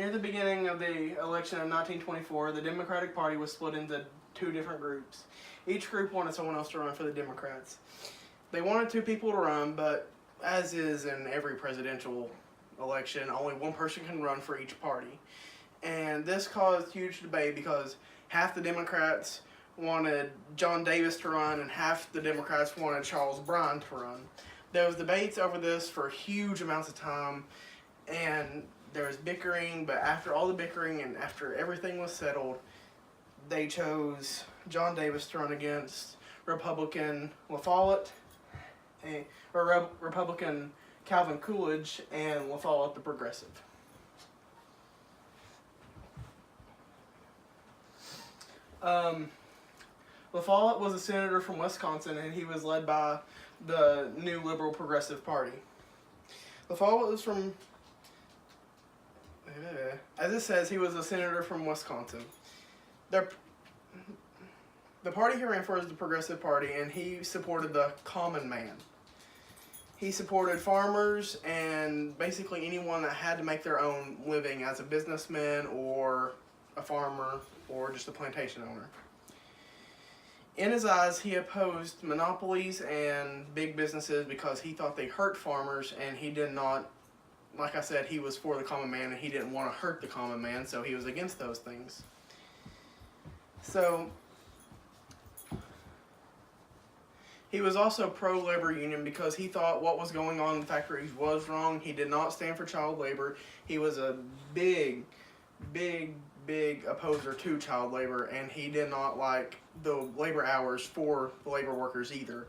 Near the beginning of the election of 1924, the Democratic Party was split into two different groups. Each group wanted someone else to run for the Democrats. They wanted two people to run, but as is in every presidential election, only one person can run for each party. And this caused huge debate because half the Democrats wanted John Davis to run and half the Democrats wanted Charles Bryan to run. There was debates over this for huge amounts of time, and there was bickering, but after all the bickering and after everything was settled, they chose John Davis to run against Republican La Follette, or Republican Calvin Coolidge, and La Follette the Progressive. La Follette was a senator from Wisconsin, and he was led by the new Liberal Progressive Party. La Follette was from, as it says, he was a senator from Wisconsin. The party he ran for is the Progressive Party, and he supported the common man. He supported farmers and basically anyone that had to make their own living as a businessman or a farmer or just a plantation owner. In his eyes, he opposed monopolies and big businesses because he thought they hurt farmers, and he did not, like I said, he was for the common man and he didn't want to hurt the common man, so he was against those things. So he was also pro-labor union because he thought what was going on in the factories was wrong. He did not stand for child labor. He was a big opposer to child labor, and he did not like the labor hours for the labor workers either.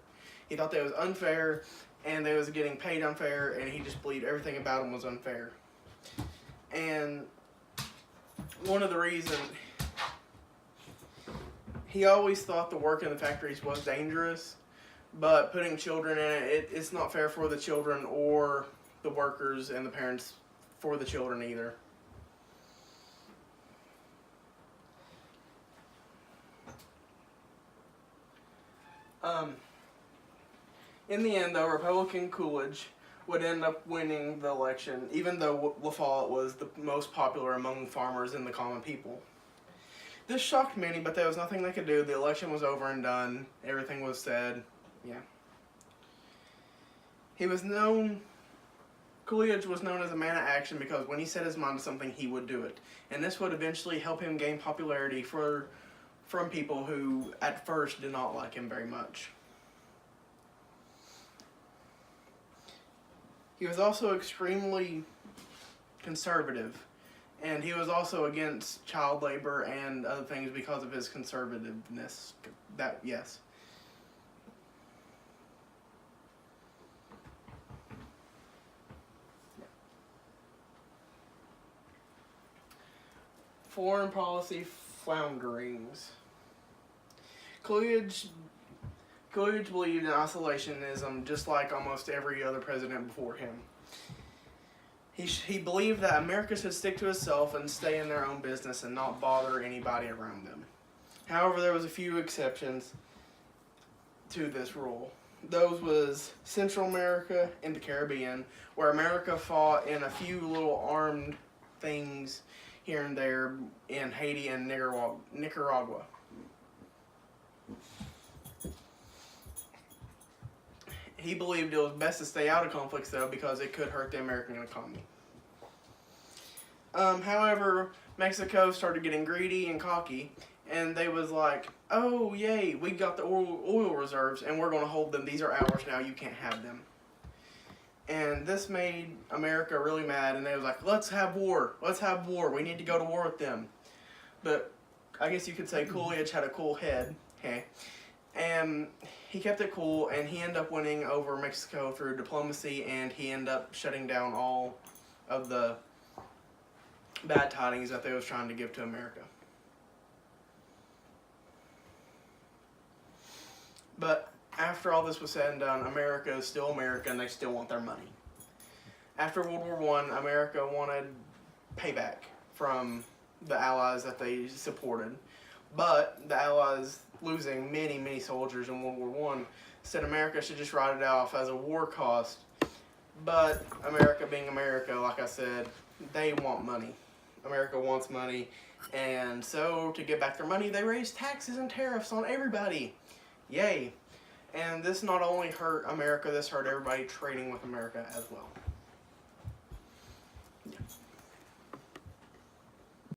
He thought that was unfair, and they was getting paid unfair, and he just believed everything about them was unfair. And one of the reasons, he always thought the work in the factories was dangerous, but putting children in it's not fair for the children or the workers and the parents for the children either. In the end, though, Republican Coolidge would end up winning the election, even though La Follette was the most popular among farmers and the common people. This shocked many, but there was nothing they could do. The election was over and done. Everything was said. Yeah. Coolidge was known as a man of action because when he set his mind to something, he would do it. And this would eventually help him gain popularity from people who at first did not like him very much. He was also extremely conservative, and he was also against child labor and other things because of his conservativeness. Yes. Foreign policy flounderings. Coolidge believed in isolationism just like almost every other president before him. He believed that America should stick to itself and stay in their own business and not bother anybody around them. However, there was a few exceptions to this rule. Those was Central America and the Caribbean, where America fought in a few little armed things here and there in Haiti and Nicaragua. He believed it was best to stay out of conflicts, though, because it could hurt the American economy. However, Mexico started getting greedy and cocky, and they was like, oh, yay, we got the oil reserves, and we're going to hold them. These are ours now. You can't have them. And this made America really mad, and they was like, let's have war. Let's have war. We need to go to war with them. But I guess you could say Coolidge had a cool head. Okay. And he kept it cool, and he ended up winning over Mexico through diplomacy, and he ended up shutting down all of the bad tidings that they was trying to give to America. But after all this was said and done, America is still America, and they still want their money. After World War I, America wanted payback from the Allies that they supported. But the Allies, losing many soldiers in World War I, said America should just write it off as a war cost. But America being America, like I said, they want money. America wants money, and so to get back their money, they raise taxes and tariffs on everybody. Yay. And this not only hurt America, this hurt everybody trading with America as well.